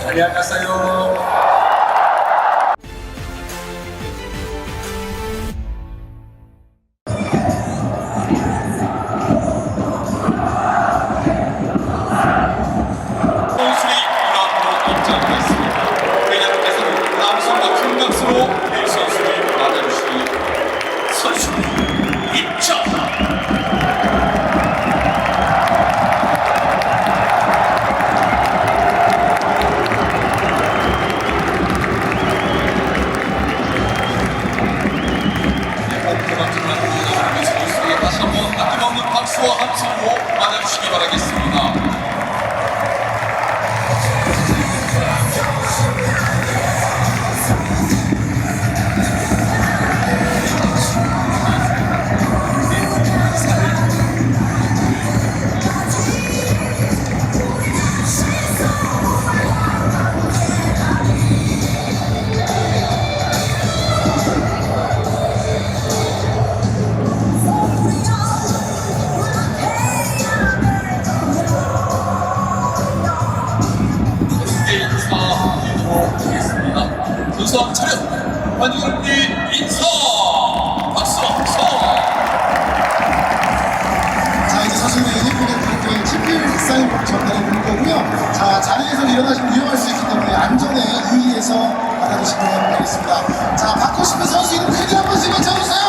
안녕하세요. 선수의 이름으로 입장하겠습니다. 회장님께서는 남성과 큰 박수로 이 선수를 맞아주시기 선수 입장! 선수에게 다시 한번 아낌없는 박수와 함성으로 맞아주시기 바라겠습니다. 선수 차렷! 관중을 인사! 박수! 자, 이제 선수들의 유니폼을 그렇게 TP를 사인 전달해 볼 거고요. 자, 자리에서 일어나시면 위험할 수 있기 때문에 안전에 유의해서 받아주시면 되겠습니다. 자, 받고 싶은 선수 이름 크게 한 번씩 외쳐주세요!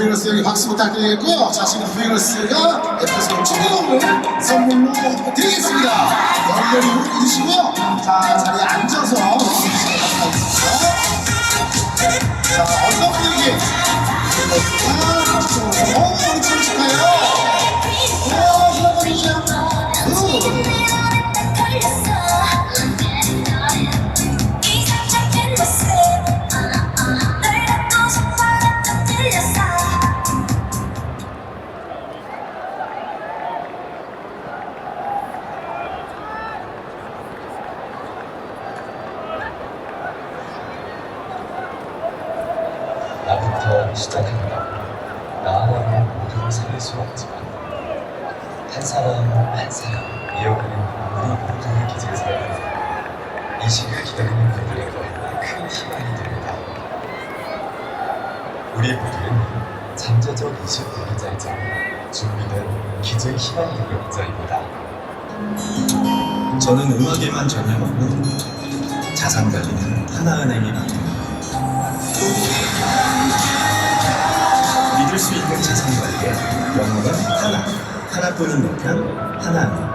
브이걸스에게 박수 부탁드리겠고요. 자, 지금 브이걸스가 에피소드 축구공을 선물로 드리겠습니다. 열렬히 응원해주시고요. 자, 자리에 앉아서 하겠습니다. 자, 어떤 분위기? 브이걸스가 우리 팀 축하해요. 축하드립니다. 나부터 시작한다. 나 하나로 모두를 살릴 수 없지만 한 사람 한 사람 이어가는 우리 모두의 기제사에 이 시를 기다리는 분들에게 큰 희망이 됩니다. 우리 모두는 잠재적 20대기자이자 준비된 기적 희망 능력자입니다. 저는 음악에만 전념하고 자산 관리는 하나은행입니다. 믿을 수 있는 자산 관리에 영어는 하나뿐인 내 편 하나은행.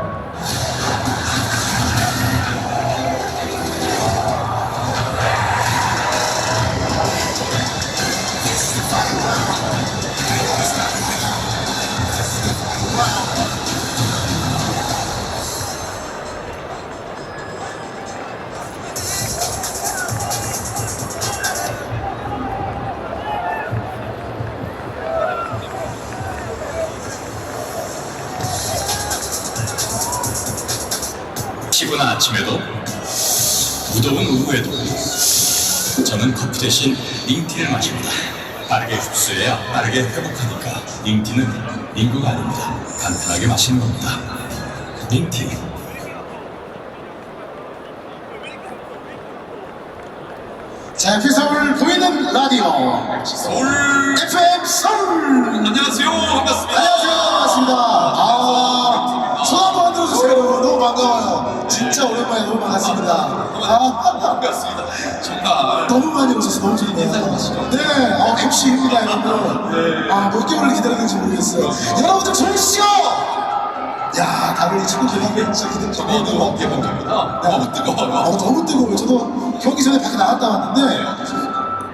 피곤한 아침에도 무더운 오후에도 저는 커피 대신 링티를 마십니다. 빠르게 흡수해야 빠르게 회복하니까 링티는 링구가 아닙니다. 간편하게 마시는 겁니다. 링티. 자, 에피소드 보이는 라디오 서울 FM 서울. 안녕하세요. 반갑습니다. 안녕하세요. 반갑습니다. 손 한번 들어주세요. 너무 반가워요. 진짜 오랜만에 너무 반갑습니다. 반갑습니다. 정말 너무 많이 오셔서 너무 좋네요. 인사 좀 하시죠. 네, MC입니다, 여러분. 몇 개월을 기다렸는지 모르겠어요. 여러분들 좋으시죠? 야, 다들 친구 기다리고 진짜 저거 너무 기다리고. 대박입니다. 너무 뜨거워요. 너무 뜨거워요. 저도 경기 전에 밖에 나갔다 왔는데,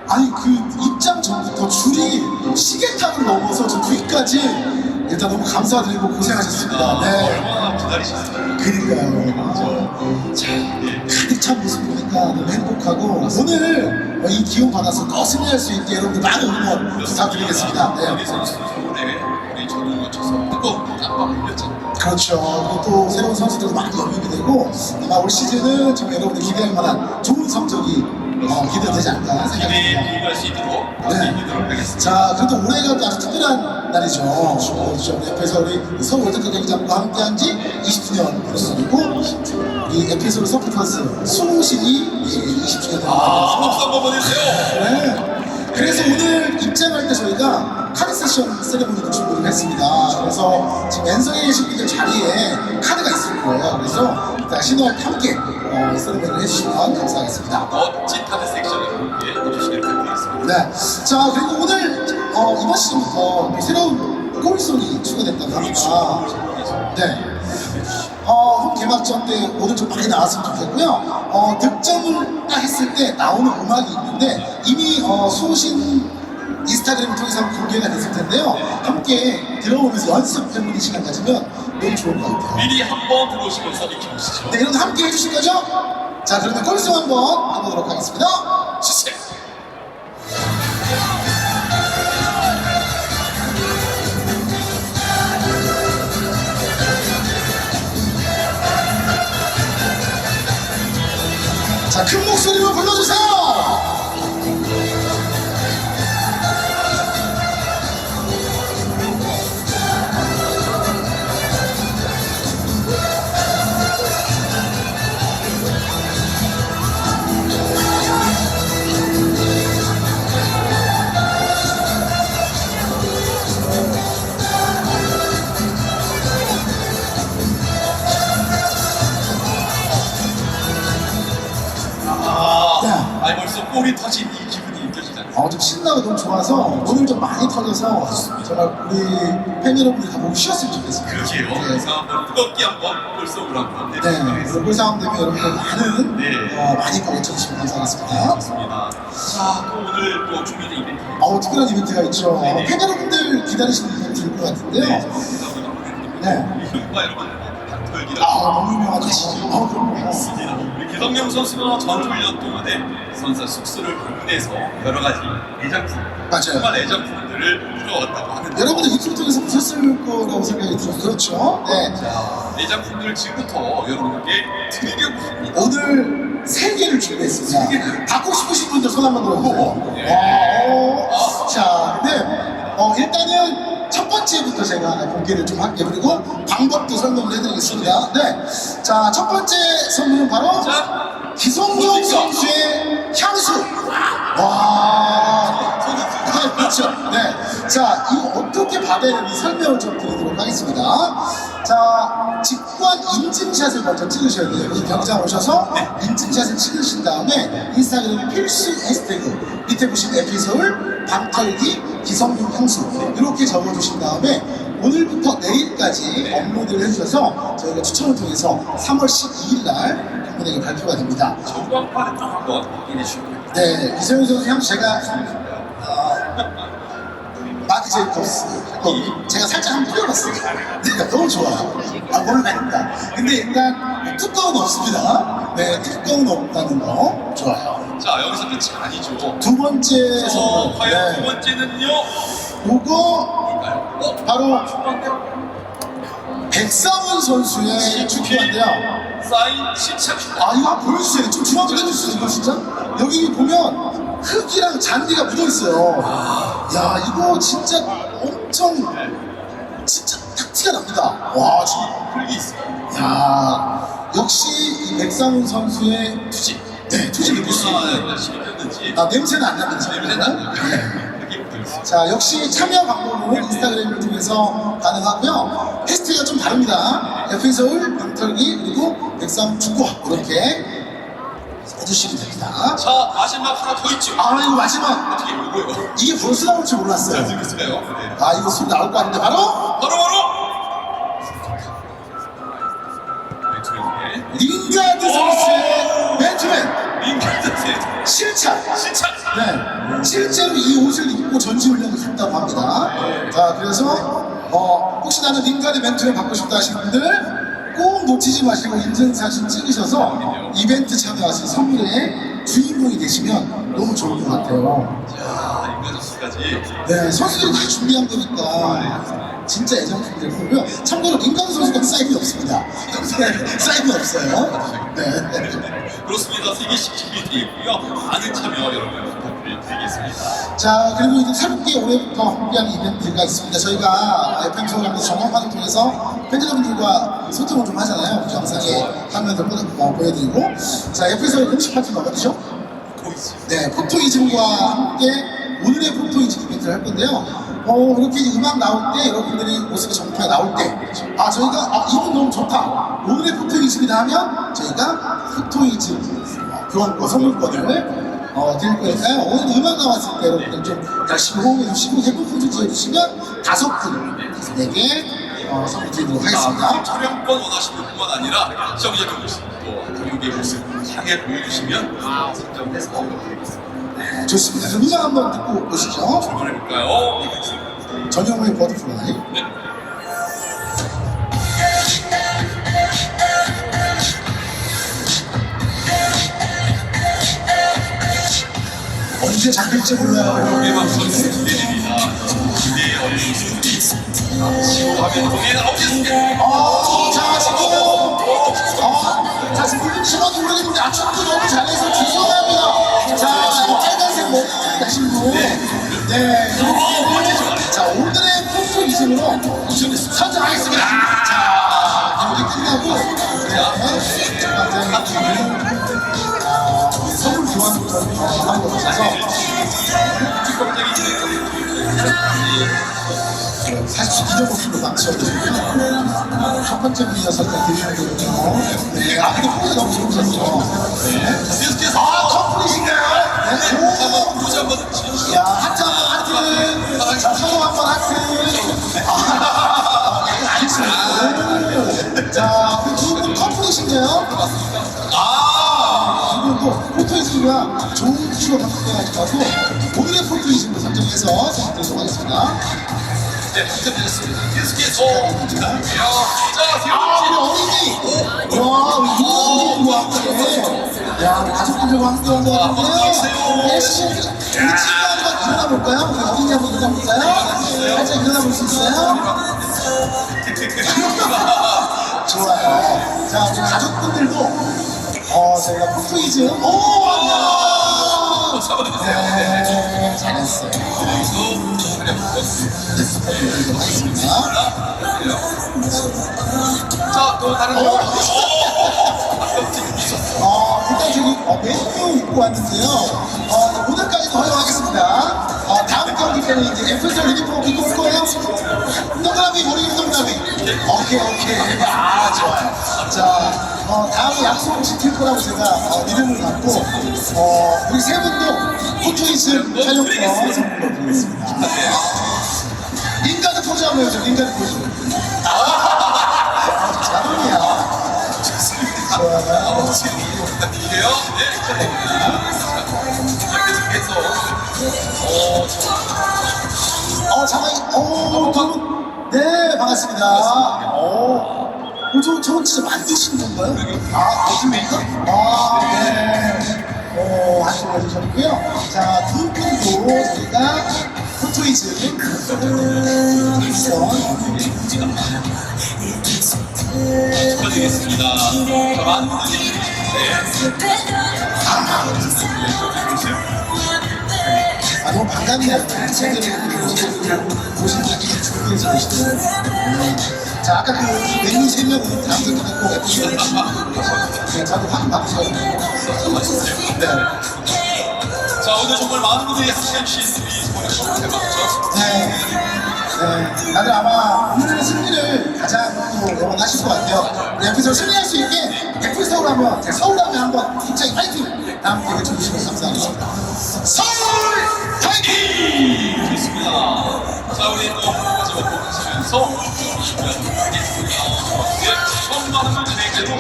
아니, 그 입장 전부터 줄이 시계탑을 넘어서 저 뒤까지 일단 너무 감사드리고 고생하셨습니다. 네. 얼마나 기다리셨어요? 그러니까요. 자, 가득 찬 모습 보니까 너무 행복하고 오늘 이 기운 받아서 더 승리할 수 있게 여러분들 많은 응원 부탁드리겠습니다. 우리 네. 선수 서울에 우리 전우가 쳐서 뜨거운 땀방울 흘렸잖아요. 그렇죠. 그리고 또 새로운 선수들도 많이 영입이 되고 아마 올 시즌은 좀 여러분들 기대할 만한 좋은 성적이 기대되지 않을까 기대에 생각합니다. 불과할 수 있도록 할수 있도록 하겠습니다. 자, 그래도 올해가 또 아주 특별한 날이죠. 그렇죠. 옆에서 우리 서울 월드컵 경기장과 함께한 지 20주년 벌써이고 우리 에피소드 서포터스 수호신이 20주년 박수 한번 보내주세요. 네. 그래서 오늘 입장할 때 저희가 카드 세션 세레모니도 준비를 했습니다. 그래서 지금 엔성에 계신 분들 자리에 카드가 있을 거예요. 그래서 일단 신호할 때 함께 세레모니를 해주시면 감사하겠습니다. 멋진 카드 섹션을 해주시길 부탁드리겠습니다. 네. 자, 그리고 오늘 이번 시즌부터 또 새로운 골송이 추가됐다고 합니다. 네. 홈 개막전 때 오늘 좀 많이 나왔으면 좋겠고요. 득점을 딱 했을 때 나오는 음악이 있는데 이미 수호신 인스타그램을 통해서 공개가 됐을 텐데요. 함께 들어오면서 연습해보는 시간 가지면 너무 좋을 것 같아요. 미리 한번 들어오시면서 익혀보시죠. 네, 여러분 함께 해주실 거죠? 자, 그러면 골송 한번 해보도록 하겠습니다. 주세요. 자, 큰 목소리로 불러주세요! 아니 벌써 골이 터진 이 기분이 느껴지잖아요. 좀 신나고 너무 좋아서 오늘 좀 많이 터져서 정말 우리 팬 여러분들이 다 보고 쉬었으면 좋겠습니다. 그러게요. 네. 그래서 한번 뜨겁게 한번 꿀송을 한번 네, 내주시겠습니다. 그리고 상황 되면 여러분들 많은 네. 많이 걸어주시면 감사하겠습니다. 좋습니다. 자, 또 오늘 또 준비된 이벤트. 특별한 이벤트가 있죠. 네네. 팬 여러분들 기다리시는 이벤트일 것 같은데요. 네. 이른바 여러분 닭털기라. 너무 유명하죠. 그럼요. 있습니다. 우리 기성용 선수가 전주훈련 동안에 선수 숙소를 방문해서 여러 가지 애장품, 맞아요. 정말 애장품들을 풀어왔다고 하는데 여러분들 유튜브 통해서 보셨을 거라고 생각이 들어요. 그렇죠. 네. 자, 애장품들을 지금부터 여러분께 드리려고 합니다. 오늘 3개를 준비했습니다. 받고 싶으신 분들 손 한번 들어주세요. 네. 자, 일단은 첫 번째부터 제가 공개를 좀 할게요. 그리고 방법도 설명을 해드리겠습니다. 네. 자, 첫 번째 선물은 바로 자, 기성용 선수의 향수. 와. 네, 그렇죠. 네. 자, 이거 어떻게 받아야 되는지 설명을 좀 드리도록 하겠습니다. 자, 직관 인증샷을 먼저 찍으셔야 돼요. 여기 경장 오셔서 인증샷을 찍으신 다음에 인스타그램 필수 해시태그 밑에 보시면 에피서울 방털기 기성용 향수 이렇게 적어주신 다음에 오늘부터 내일까지 업로드를 해주셔서 저희가 추첨을 통해서 3월 12일 날 팬분에게 발표가 됩니다. 전광판을 좀 한번 확인해 주시고요. 네, 이성윤 선수 향수 제가 마크 제이콥스 제가 살짝 한번 뿌려봤어요. 네, 너무 좋아요. 모르겠다. 근데 일단 뚜껑은 없습니다. 네, 뚜껑은 없다는 거 좋아요. 자, 여기서 끝이 아니죠. 두 번째 선물. 과연 두 번째는요? 요거 뭘까요? 바로 중간데요? 백상훈 선수의 축구인데요. 사인 시착. 이거 한번 보여주세요. 좀 중앙 빼주세요. 이거 진짜. 여기 보면 흙이랑 잔디가 묻어있어요. 야, 이거 진짜 엄청 진짜 딱 티가 납니다. 와, 지금. 흙이 있어요. 야, 역시 이 백상훈 선수의 투지. 네, 투지 느낄 수 있는. 열심히 했는지. 냄새는 안 납니다. 냄새는 안 나요. 흙이 붙어 있어요. 자, 역시 참여 방법은 인스타그램을 통해서 가능하고요. 해시태그가 좀 다릅니다. 에피서울, 방털기, 그리고 백상 축구 이렇게 해주시면 됩니다. 자, 마지막 하나 더 있죠. 이거 마지막. 어떻게 요거요? 이게 벌써 나올 줄 몰랐어요. 글쎄요. 네. 이거 소리 나올 거 아닌데 바로 바로. 네, 링가드 선수의 맨투맨 민간자세 실착. 시착. 네, 실제로 이 옷을 입고 전지훈련을 갔다고 합니다. 자, 그래서 혹시 나는 링가드 맨투맨 받고 싶다 하시는 분들 꼭 놓치지 마시고 인증사진 찍으셔서 이벤트 참여하신 선물의 주인공이 되시면 너무 좋을 것 같아요. 자, 임가저씨까지. 네, 선수들이 다 준비한 거니까 진짜 애정품들 보고요. 참고로 링가드 선수가 사인이 없습니다. 네, 사인이 없어요. 네. 그렇습니다. 3개씩 준비되어 있고요. 많은 참여 여러분 부탁드리겠습니다. 자, 그리고 이제 새롭게 올해부터 함께하는 이벤트가 있습니다. 저희가 FM 서울하면서 전광판을 통해서 팬여러분들과 소통을 좀 하잖아요. 그 영상에 화면을 보여드리고. 자, FM 서울 공식 파트너가 어디죠? 보이지? 네, 포토이즘과 함께 오늘의 포토이즘 이벤트를 할 건데요. 이렇게 이제 음악 나올 때 여러분들이 모습이 정파에 나올 때 저희가 이분 너무 좋다. 오늘의 포토이즘이다 하면 저희가 포토이즘 교환권 선물권을 드릴 거니까요. 오늘 음악 나왔을 때 여러분들 좀 열심히 호응해 주시고 예쁜 포즈 지어주시면 5분에게 선물 드리도록 하겠습니다. 촬영권 원하시는 뿐만 아니라 시청자들 모습 또 교육의 모습 향해 보여주시면 선정해서 드리겠습니다. 네, 좋습니다. 그럼 음악 한번 듣고 오시죠. 출발해볼까요? 전영호의 버터플라이. 네. 언제 잡힐지 몰라요. 음악 선수 기대됩니다. 기대의 어린 모습이 시호하면 공에 나오겠습니다. 지금 심어도 모르겠는데 축구 너무 잘해서 죄송합니다. 자, 빨간색 머리 하신 분. 네. 자, 오늘의 포토이즘으로 선정하겠습니다. 자, 경기 끝나고 선물 교환을 하는 거 있어서 사실 잊어먹기로 맞춰드리고요. 첫 번째 분이어서 드리는 거거든요. 네, 근데 포즈 너무 좋으셨죠. 네. 계속해서 커플이신가요? 네. 보자. 한번 치워주시죠. 야, 하트 한번 하트. 자, 서로 한번 하트. 알겠어요. 자, 우리 두 분 커플이신가요? 두 분도 포토이즘과 좋은 추억 갖고 오늘의 포토이즘을 선정해서 선택하도록 하겠습니다. 네, 당첨되셨습니다. 계속해서. 자, 아, 우리 어린이! 와, 우리 누가 함께. 야, 가족들과 함께 온 것 같은데요. 열심히 우리 친구 한번 일어나 볼까요? 우리 어린이 한번 일어나 볼까요? 살짝 일어나 볼 수 있어요? 좋아요. 자, 우리 가족분들도 저희가 포토이즘. 오! 네, 잘했어요. 자, 또 다른 거. 일단 저기 메뉴 입고 왔는데요. 오늘까지는 허용하겠습니다. 다음 경기 때는 이제 FSL 유니폼 입고 올 거예요. 동그라미 모르겠는 동그라미. 오케이. 아, 좋아요. 자, 다음에 약속 지킬 거라고 제가 믿음을 갖고 우리 세 분도 포토이즘 촬영권 선물로 드리겠습니다. 링가드 포즈 한번 해줘. 링가드 포즈. 자동이야. 좋아요. 부탁드릴게요. 네, 축하드립니다. 계속해서. 네, 반갑습니다. 저건 진짜 만드신 건가요? 맞습니까? 네. 하시고 해주셨고요. 자, 두 분도 저희가 포토이즘 축하드리겠습니다. 자, 많은 분들이 너무 반갑네요. 친구들이 보신 분들이 준비해서 오시더라고요. 자, 아까 그 메뉴 3명은 다음부터 꼭 네, 저도 확인 받으셔야 돼요. 네. 자, 오늘 정말 많은 분들이 함께해주신 우리 보내주셔서 대박이죠. 네, 다들 아마 오늘 승리를 가장 또 응원하실 것 같아요. 네, 그래서 승리할 수 있게 백풀 서울 하면, 서울 하면 한번 굉장히 파이팅! 다음 기회에 주시면 감사하겠습니다. 서울 파이팅! 좋습니다. 자, 우리 또 마지막 보시면서 처음 많은 분들에게도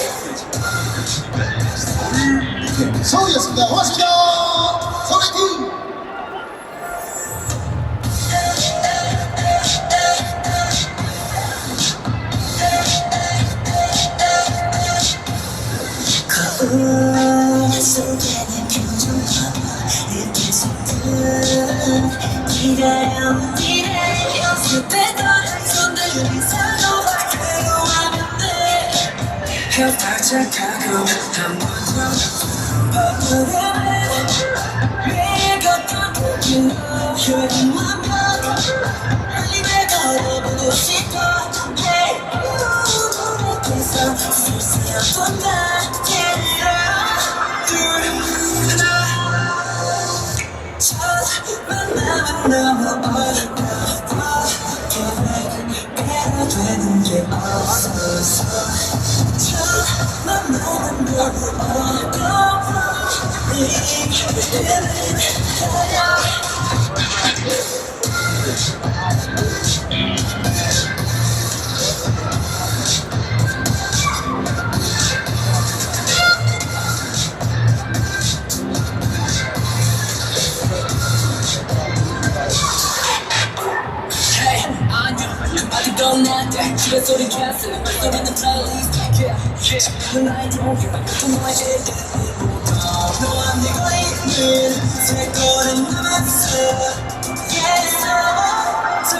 서울이었습니다. 고맙습니다. 서울 파이팅! 속에는 표정과 느껴졌던 기다려 미래 연습했던 손들이 서로 괴로워하면 돼 혈탈착하고 한번더 읽었던 그길 효린 완벽 빨리 걸어보고 싶어 노력해서 쓸쓸했던 나를 너무 어려워 계획대로 되는 게 없어서 첫 만남은 너무 어려워 아직도 나한테 집에 소리 캔슬 소리는 플레이리스트 싶은 아이디어 같은 너의 일들보다 너와 내가 있는 새 거는 남았어 둘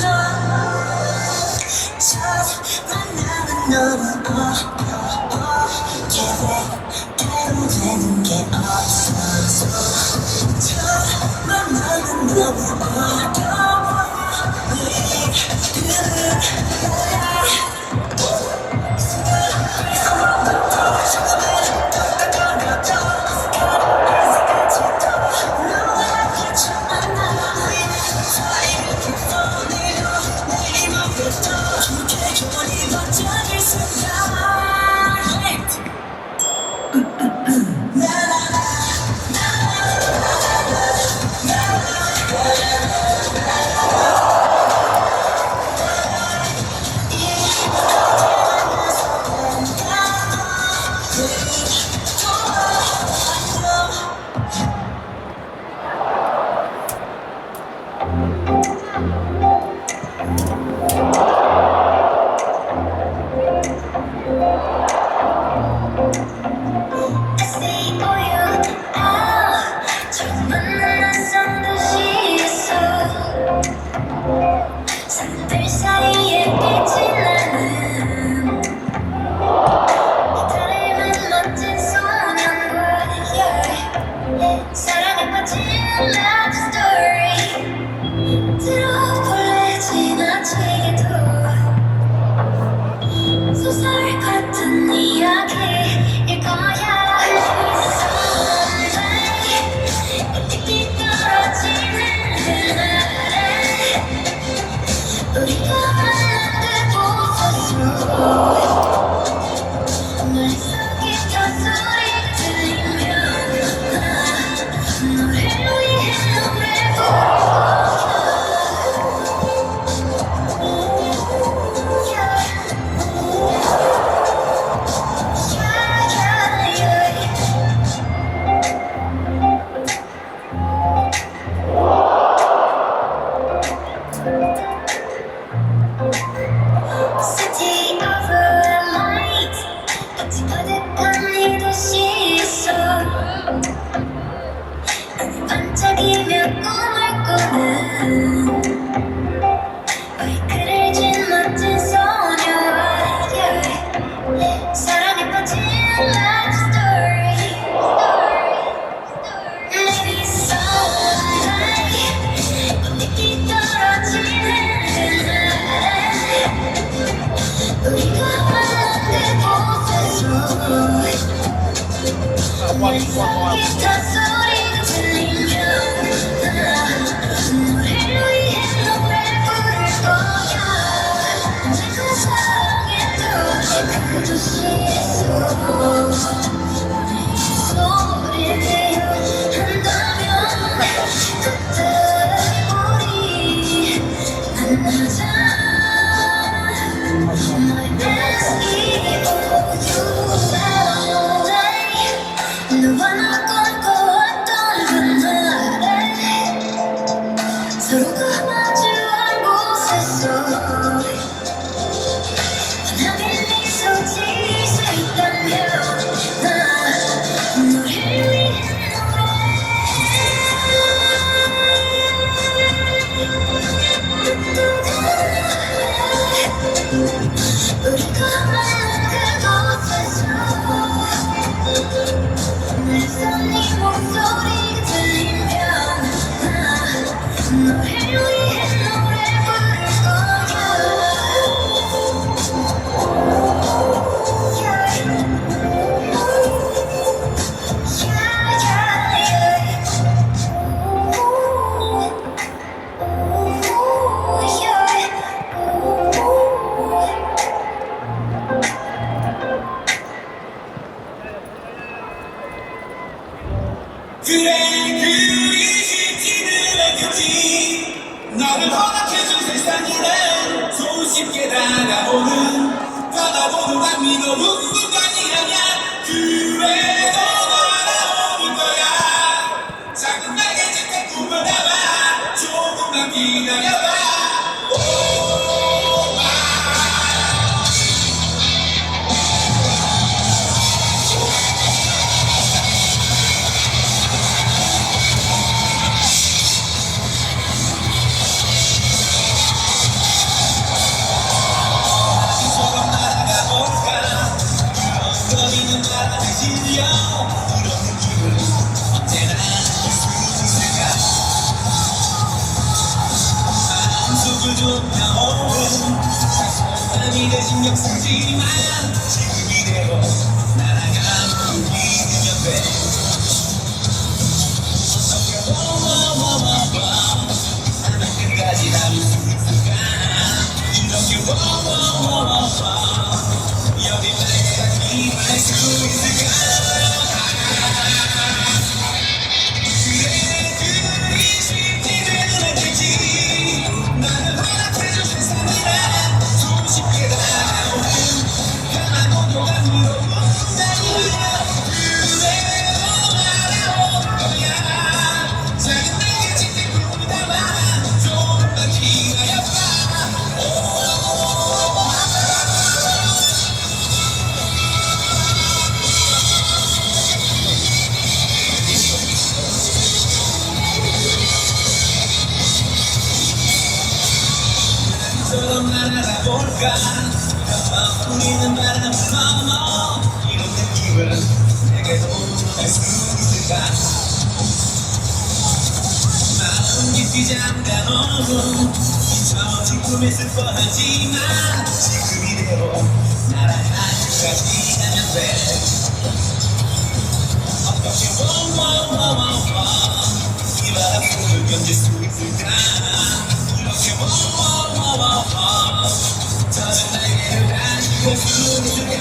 하나 첫 만남은 너무 어려워 계획대로 되는 게 없어서 첫 만남은 너무 어려워 기타 소리가 들리면 너를 위해 노래 City of light 같이 가득한 이 도시에서 반짝이며 꿈을 꾸는 바이크를 진 멋진 소녀와 사랑에 빠진 love story Maybe someday 꽃잎이 떨어지는 우리가 만난 그곳에서 기타 소리가 들리면 너를 위해 노래 부를 거야 내가 사랑했던 그 도시에서 내 소리를 한다면 그때 우리 만나자 너와 나 꿈꿔왔던 그날에 서로가 마주한 곳에서 환하게 미소 지을 수 있다면 난 너를 위해 우리가 만난 그곳에서 내서 네 목소리가 들리면 너를 위해 노래 부를 그래 그리 쉽지는 않겠지 너를 허락해준 세상이란 손쉽게 다가오는 떠나보는 감미로운 공간이 아냐 그래도 날아오는 거야 작은 날개짓한 꿈을 담아 조금만 기다려봐 거리는 바람에 실려 이런 느낌을 언제나 느낄 수 있을까 마음속을 좁혀오는 사소함이 대신 역사지만 지금 이대로 날아가고 믿으면 돼 어떻게 나는 끝까지 담을 수 있을까 이렇게 여기 날개가 할수 있을까 그래 그리 쉽지는 않겠지 나는 허락해준 세상이라 손쉽게 다가오는 가만고도 감미로운 날이야 그래도 날아오는 거야 작은 날개짓 꿈을 담아 조금만 기다려봐 처럼 날아볼까 우리는 바람을 넘어 이런 느낌을 내게도 알 수 있을까 마음 깊이 잠가놓은 잊혀진 꿈에 슬퍼하지만 지금 이대로 날아가기까지 가면 돼 어떻게 이 바람 속을 견딜 수 있을까 이렇게 저는 날개를 가지고 수 있을까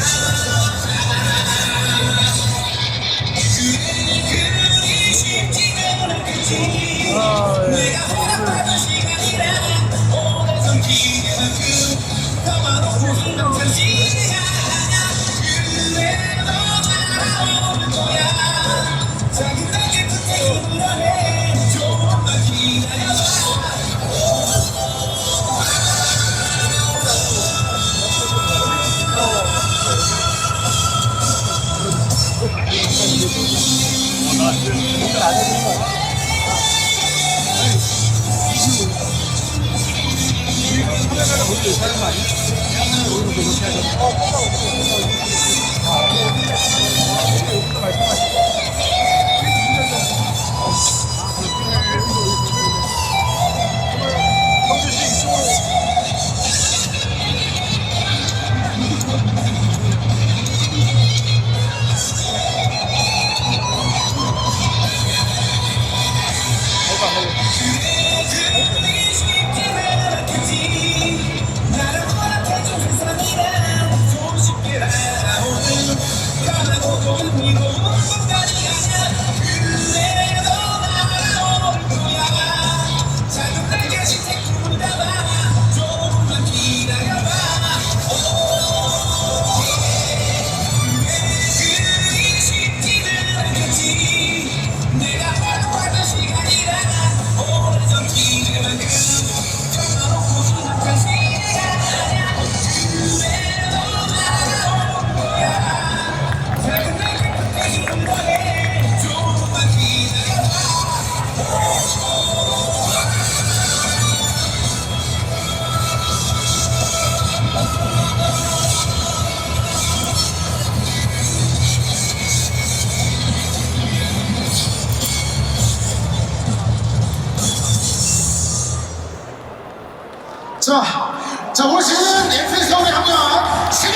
자, 올 시즌 FC 서울에 합류한 신인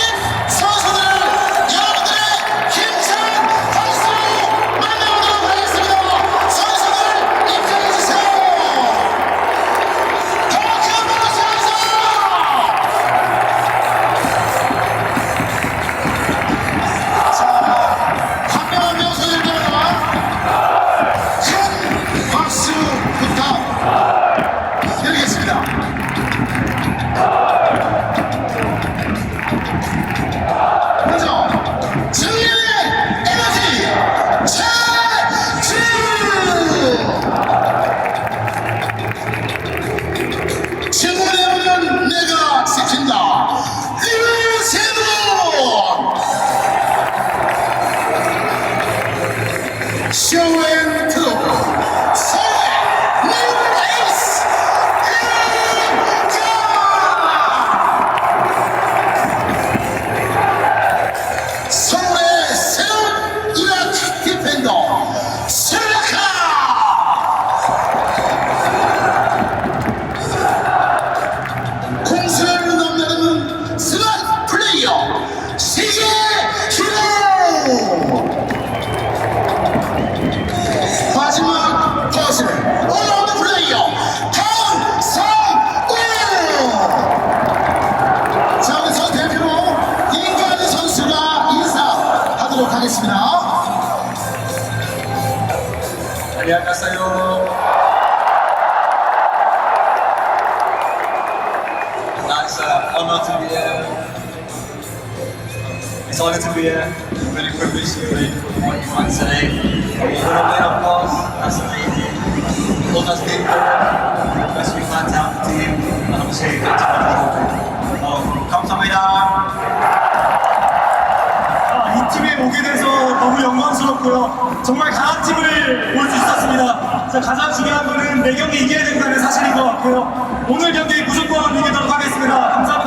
선수들을 여러분들의 힘찬 박수로 만나보도록 하겠습니다. 선수들 입장해주세요. 더 큰 박수에서 자, 합류한 명수들과 큰 박수 부탁드리겠습니다. 먼저 증인의 에너지 최주 증언의 문은 내가 지킨다 류세문 쇼앤트로브 서울의 뉴 에이스 서울의 새로운 이라크 디펜더 슬라카 공수를 넘나드는 스마트 플레이어 세계 히로 마지막 퍼즐 올라오는 플레이어 강성우 자 그래서 대표로 인가드 선수가 인사하도록 하겠습니다. 안녕하세요. It's an honor to be here. It's an honor to be here. Really privileged to be what you want today. We're gonna win, of course. That's amazing. All that's been good. Best we can to help the team, and obviously get to the trophy. 감사합니다. 이 팀에 오게 돼서 너무 영광스럽고요. 정말 강한 팀을 볼 수 있었습니다. 자, 가장 중요한 거는 매 경기 이겨야 된다는 사실인 것 같고요. 오늘 경기 무조건 이기도록 하겠습니다. 감사합니다.